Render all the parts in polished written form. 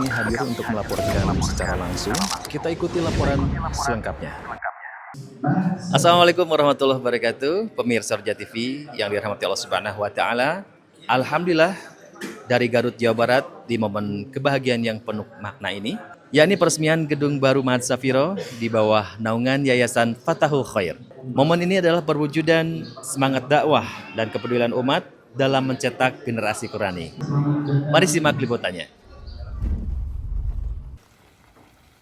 ini hadir untuk melaporkan secara langsung. Kita ikuti laporan selengkapnya. Assalamualaikum warahmatullahi wabarakatuh, pemirsa Roja TV yang dirahmati Allah Subhanahu wa taala. Alhamdulillah, dari Garut, Jawa Barat, di momen kebahagiaan yang penuh makna ini, yakni peresmian gedung baru Ma'had Safiro di bawah naungan Yayasan Fatahul Khair. Momen ini adalah perwujudan semangat dakwah dan kepedulian umat dalam mencetak generasi Qurani. Mari simak liputannya.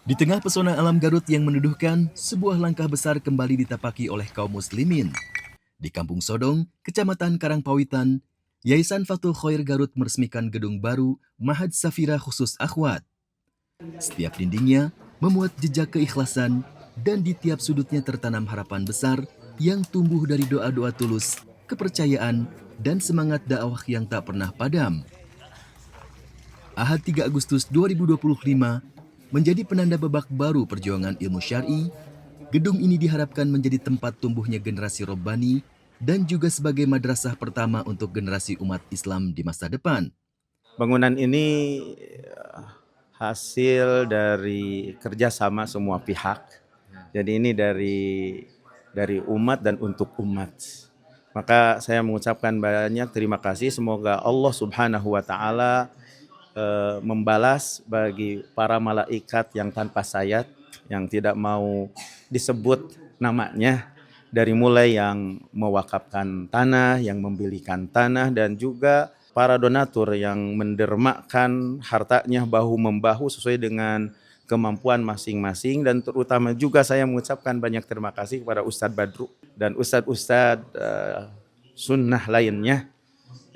Di tengah pesona alam Garut yang menuduhkan, sebuah langkah besar kembali ditapaki oleh kaum muslimin. Di Kampung Sodong, Kecamatan Karangpawitan, Yayasan Fathul Khair Garut meresmikan gedung baru Ma'had Safira khusus akhwat. Setiap dindingnya memuat jejak keikhlasan dan di tiap sudutnya tertanam harapan besar yang tumbuh dari doa-doa tulus, kepercayaan, dan semangat dakwah yang tak pernah padam. Ahad 3 Agustus 2025 menjadi penanda babak baru perjuangan ilmu syar'i. Gedung ini diharapkan menjadi tempat tumbuhnya generasi Robbani dan juga sebagai madrasah pertama untuk generasi umat Islam di masa depan. Bangunan ini hasil dari kerjasama semua pihak. Jadi ini dari umat dan untuk umat. Maka saya mengucapkan banyak terima kasih. Semoga Allah Subhanahu wa taala membalas bagi para malaikat yang tanpa sayap, yang tidak mau disebut namanya, dari mulai yang mewakafkan tanah, yang membelikan tanah, dan juga para donatur yang mendermakan hartanya bahu-membahu sesuai dengan kemampuan masing-masing. Dan terutama juga saya mengucapkan banyak terima kasih kepada Ustadz Badru dan Ustadz-Ustadz sunnah lainnya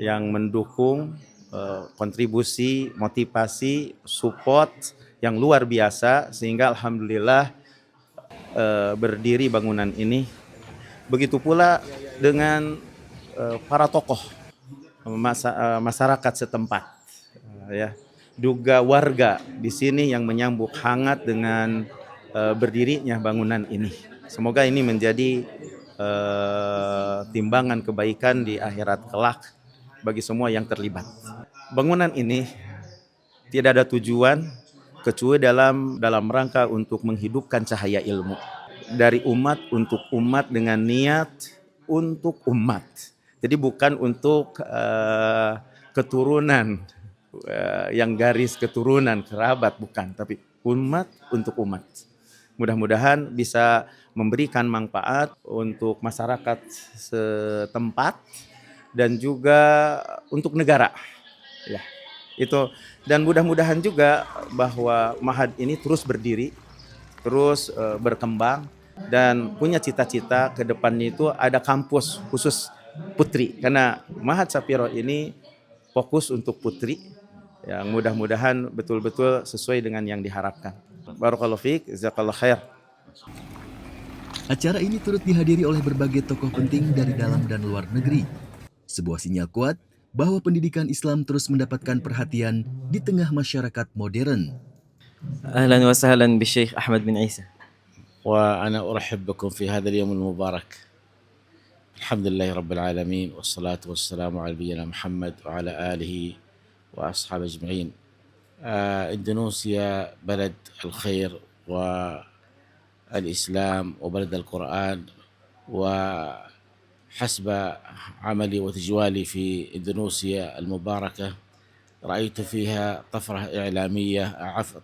yang mendukung kontribusi, motivasi, support yang luar biasa sehingga alhamdulillah berdiri bangunan ini. Begitu pula dengan para tokoh masyarakat setempat, ya, juga warga di sini yang menyambut hangat dengan berdirinya bangunan ini. Semoga ini menjadi timbangan kebaikan di akhirat kelak bagi semua yang terlibat. Bangunan ini tidak ada tujuan kecuali dalam rangka untuk menghidupkan cahaya ilmu dari umat untuk umat dengan niat untuk umat. Jadi bukan untuk keturunan yang garis keturunan kerabat, bukan, tapi umat untuk umat. Mudah-mudahan bisa memberikan manfaat untuk masyarakat setempat dan juga untuk negara. Ya, itu, dan mudah-mudahan juga bahwa Ma'had ini terus berdiri, terus berkembang dan punya cita-cita ke depannya itu ada kampus khusus putri, karena Ma'had Safiro ini fokus untuk putri yang mudah-mudahan betul-betul sesuai dengan yang diharapkan. Barakallahu fiik, jazakallahu khair. Acara ini turut dihadiri oleh berbagai tokoh penting dari dalam dan luar negeri. Sebuah sinyal kuat bahwa pendidikan Islam terus mendapatkan perhatian di tengah masyarakat modern. أهلا وسهلا بالشيخ أحمد بن عيسى. وأنا أرحب بكم في هذا اليوم المبارك. الحمد لله رب العالمين والصلاة والسلام على نبينا محمد وعلى آله وأصحابه أجمعين. إندونيسيا بلد الخير والإسلام وبلد القرآن، وحسب عملي وتجوالي في إندونيسيا المباركة رأيت فيها طفرة إعلامية،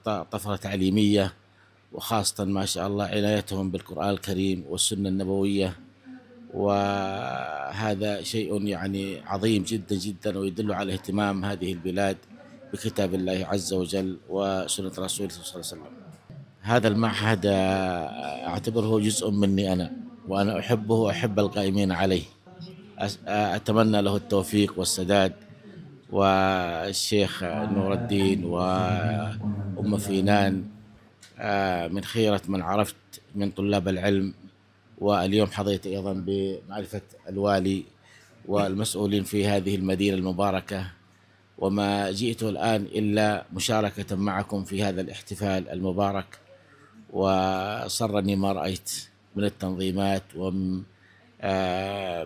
طفرة تعليمية، وخاصة ما شاء الله عنايتهم بالقرآن الكريم والسنة النبوية، وهذا شيء يعني عظيم جدا جدا ويدل على اهتمام هذه البلاد بكتاب الله عز وجل وسنة رسوله صلى الله عليه وسلم. هذا المعهد أعتبره جزء مني أنا، وأنا أحبه وأحب القائمين عليه. أتمنى له التوفيق والسداد، والشيخ نور الدين وأم فينان من خيرة من عرفت من طلاب العلم، واليوم حظيت أيضا بمعرفة الوالي والمسؤولين في هذه المدينة المباركة، وما جئت الآن إلا مشاركة معكم في هذا الاحتفال المبارك. وسرني ما رأيت من التنظيمات ومن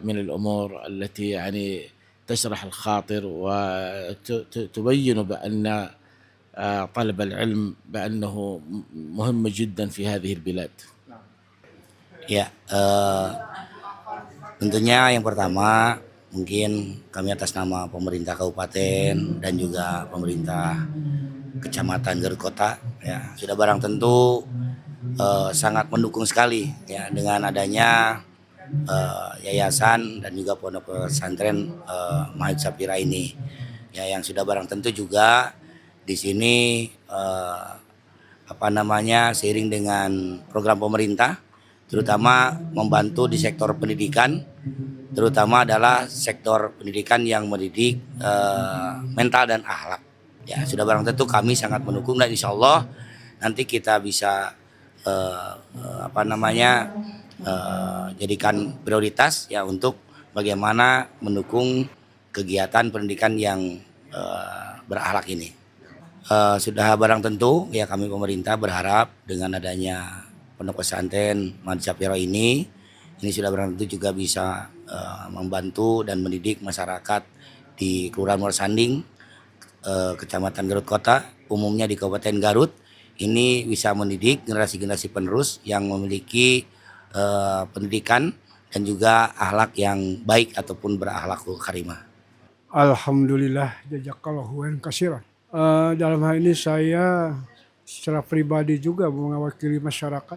الأمور التي يعني تشرح الخاطر وتبين بأن طلب العلم بأنه مهم جدا في هذه البلاد. Ya, tentunya yang pertama mungkin kami atas nama pemerintah kabupaten dan juga pemerintah kecamatan Garut Kota ya sudah barang tentu sangat mendukung sekali ya dengan adanya yayasan dan juga pondok pesantren Mahad Safira ini ya yang sudah barang tentu juga di sini seiring dengan program pemerintah terutama membantu di sektor pendidikan, terutama adalah sektor pendidikan yang mendidik mental dan akhlak. Ya sudah barang tentu kami sangat mendukung dan insya Allah nanti kita bisa jadikan prioritas ya untuk bagaimana mendukung kegiatan pendidikan yang berakhlak ini. Sudah barang tentu ya kami pemerintah berharap dengan adanya pondok pesantren Mahad Safira ini sudah barang tentu juga bisa membantu dan mendidik masyarakat di Kelurahan Muara Sanding, Kecamatan Garut Kota, umumnya di Kabupaten Garut. Ini bisa mendidik generasi-generasi penerus yang memiliki pendidikan dan juga akhlak yang baik ataupun berakhlakul karimah. Alhamdulillah, jazakallahu khairan katsiran. Dalam hal ini saya secara pribadi juga mewakili masyarakat,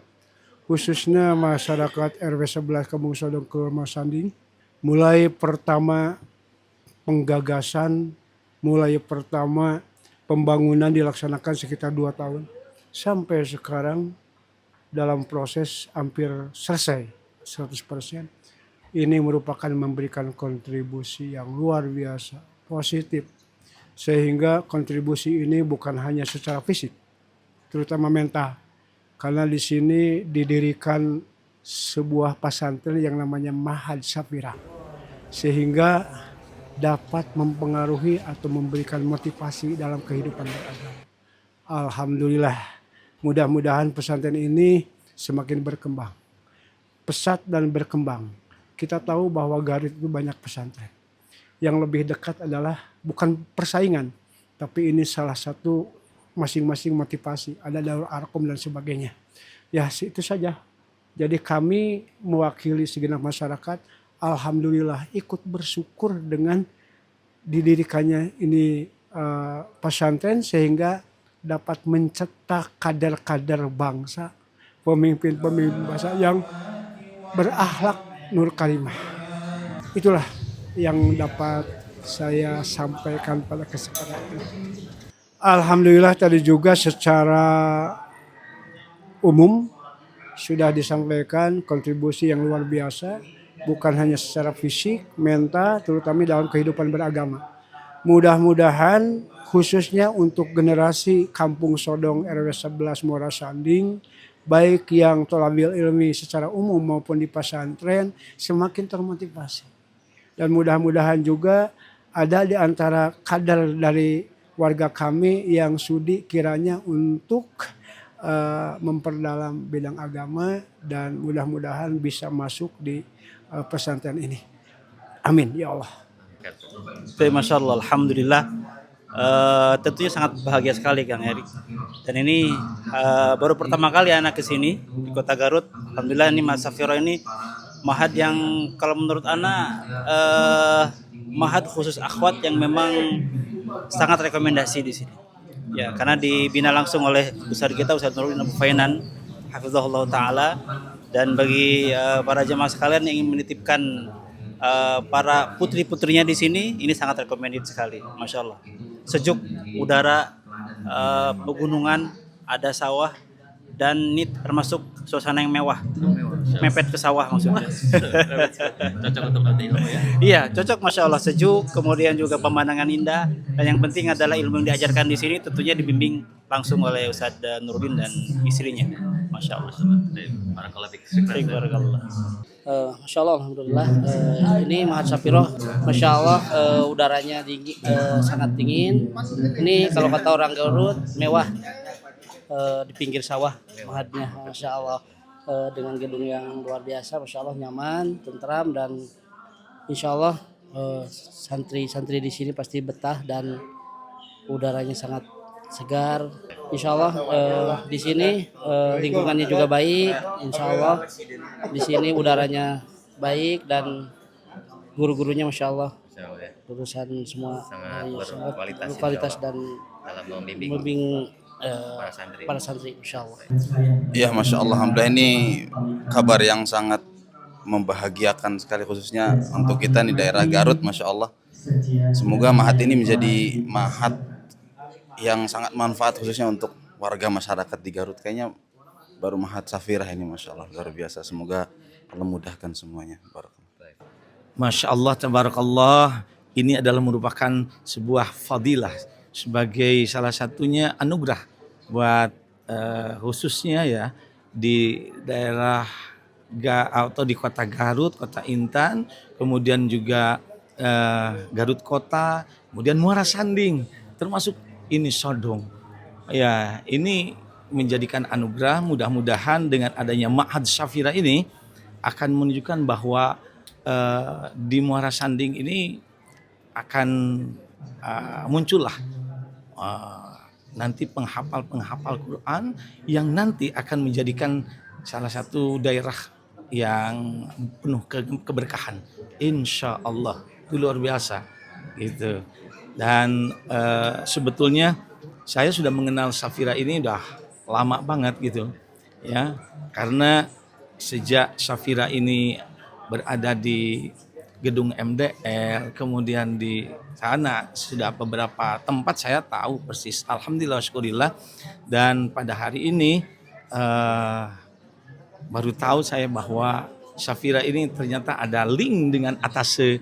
khususnya masyarakat RW 11 Kampung Sodong Kelurahan Sanding. Mulai pertama penggagasan, mulai pertama pembangunan dilaksanakan sekitar 2 tahun. Sampai sekarang dalam proses hampir selesai 100%. Ini merupakan memberikan kontribusi yang luar biasa, positif. Sehingga kontribusi ini bukan hanya secara fisik, terutama mental. Karena di sini didirikan sebuah pesantren yang namanya Mahad Safira. Sehingga dapat mempengaruhi atau memberikan motivasi dalam kehidupan beragama. Alhamdulillah, mudah-mudahan pesantren ini semakin berkembang. Pesat dan berkembang. Kita tahu bahwa Garut itu banyak pesantren. Yang lebih dekat adalah bukan persaingan, tapi ini salah satu masing-masing motivasi, ada Darul Arqam dan sebagainya. Ya itu saja. Jadi kami mewakili segenap masyarakat, alhamdulillah ikut bersyukur dengan didirikannya ini pesantren sehingga dapat mencetak kader-kader bangsa, pemimpin-pemimpin bangsa yang berakhlak nur karimah. Itulah yang dapat saya sampaikan pada kesempatan ini. Alhamdulillah tadi juga secara umum sudah disampaikan kontribusi yang luar biasa, bukan hanya secara fisik, mental, terutama dalam kehidupan beragama. Mudah-mudahan khususnya untuk generasi Kampung Sodong RW 11 Muara Sanding, baik yang thalabil ilmi secara umum maupun di pesantren semakin termotivasi. Dan mudah-mudahan juga ada di antara kader dari warga kami yang sudi kiranya untuk memperdalam bidang agama dan mudah-mudahan bisa masuk di pesantren ini. Amin ya Allah. Masya Allah, Alhamdulillah. Tentunya sangat bahagia sekali Kang Eri. Dan ini baru pertama kali anak kesini di Kota Garut. Alhamdulillah ini Mahad Safira ini Mahad yang kalau menurut Ana Mahad khusus akhwat yang memang sangat rekomendasi di sini. Ya, karena dibina langsung oleh besar kita Ustaz Nuruddin Abu Fainan, hafizahullah taala, dan bagi para jemaah sekalian yang ingin menitipkan para putri-putrinya di sini, ini sangat recommended sekali, masya Allah. Sejuk, udara, pegunungan, ada sawah, dan ini termasuk suasana yang mewah, mepet ke sawah maksudnya. Cocok untuk nanti ilmu ya. Iya, cocok, masya Allah, sejuk, kemudian juga pemandangan indah, dan yang penting adalah ilmu yang diajarkan di sini tentunya dibimbing langsung oleh Ustaz Nuruddin dan istrinya, masya Allah. Barakallah fik. Barakallah. Masya Allah, alhamdulillah. Ini Mahad Safira, masya Allah, udaranya sangat dingin. Ini kalau kata orang Garut mewah, di pinggir sawah Mahadnya, masya Allah, dengan gedung yang luar biasa, masya Allah, nyaman, tentram, dan insya Allah santri-santri di sini pasti betah dan udaranya sangat segar. Insya Allah di sini lingkungannya juga baik. Insya Allah di sini udaranya baik dan guru-gurunya Masya Allah lulusan semua Sangat sangat berkualitas, berkualitas insya dan dalam membimbing membimbing para santri. para santri Insya Allah. Ya, Masya Allah, Alhamdulillah, ini kabar yang sangat membahagiakan sekali, khususnya untuk kita di daerah Garut, Masya Allah. Semoga mahat ini menjadi mahat yang sangat manfaat, khususnya untuk warga masyarakat di Garut. Kayaknya baru mahat Safirah ini, Masya Allah, luar biasa. Semoga Allah mudahkan semuanya. Barakallah. Masya Allah, tabarakallah, ini adalah merupakan sebuah fadilah sebagai salah satunya anugerah buat khususnya ya di daerah atau di kota Garut, kota Intan, kemudian juga Garut Kota, kemudian Muara Sanding, termasuk ini Sodong. Ya, ini menjadikan anugerah. Mudah-mudahan dengan adanya Ma'had Safira ini akan menunjukkan bahwa di Muara Sanding ini akan muncullah nanti penghafal Quran yang nanti akan menjadikan salah satu daerah yang penuh keberkahan. Insya Allah itu luar biasa gitu. Dan sebetulnya saya sudah mengenal Safira ini udah lama banget gitu ya, karena sejak Safira ini berada di gedung MDL, kemudian di sana sudah beberapa tempat saya tahu persis. Alhamdulillah, syukurillah. Dan pada hari ini baru tahu saya bahwa Safira ini ternyata ada link dengan atase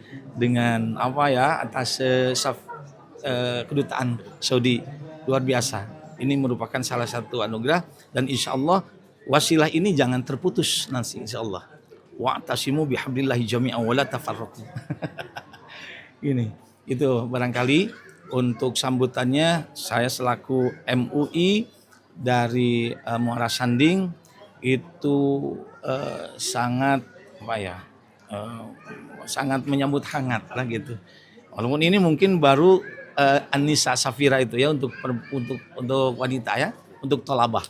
kedutaan Saudi. Luar biasa. Ini merupakan salah satu anugerah dan insya Allah wasilah ini jangan terputus nanti insya Allah. Wa'tasimu bihablillahi jami'an wa la tafarraqu. Ini itu barangkali untuk sambutannya saya selaku MUI dari Muara Sanding itu sangat sangat menyambut hangat lah gitu. Walaupun ini mungkin baru Anissa Safira itu ya untuk wanita ya, untuk tolabah.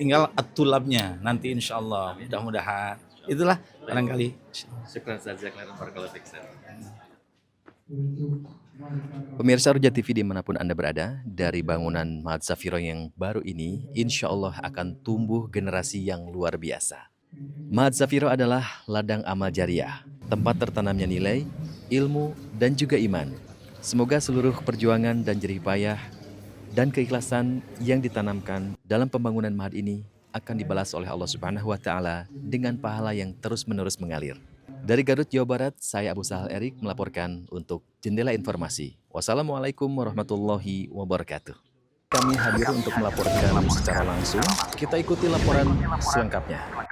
Tinggal at-tulabnya nanti insyaallah mudah-mudahan. Itulah barangkali. Syukran Ustaz, jazakallahu barakallahu fiik, Ustaz. Pemirsa Roja TV dimanapun Anda berada, dari bangunan Ma'had Safira yang baru ini, insya Allah akan tumbuh generasi yang luar biasa. Ma'had Safira adalah ladang amal jariah, tempat tertanamnya nilai, ilmu, dan juga iman. Semoga seluruh perjuangan dan jerih payah dan keikhlasan yang ditanamkan dalam pembangunan Ma'had ini akan dibalas oleh Allah Subhanahu wa Ta'ala dengan pahala yang terus-menerus mengalir. Dari Garut, Jawa Barat, saya Abu Sahal Erik melaporkan untuk Jendela Informasi. Wassalamualaikum warahmatullahi wabarakatuh. Kami hadir untuk melaporkan secara langsung. Kita ikuti laporan selengkapnya.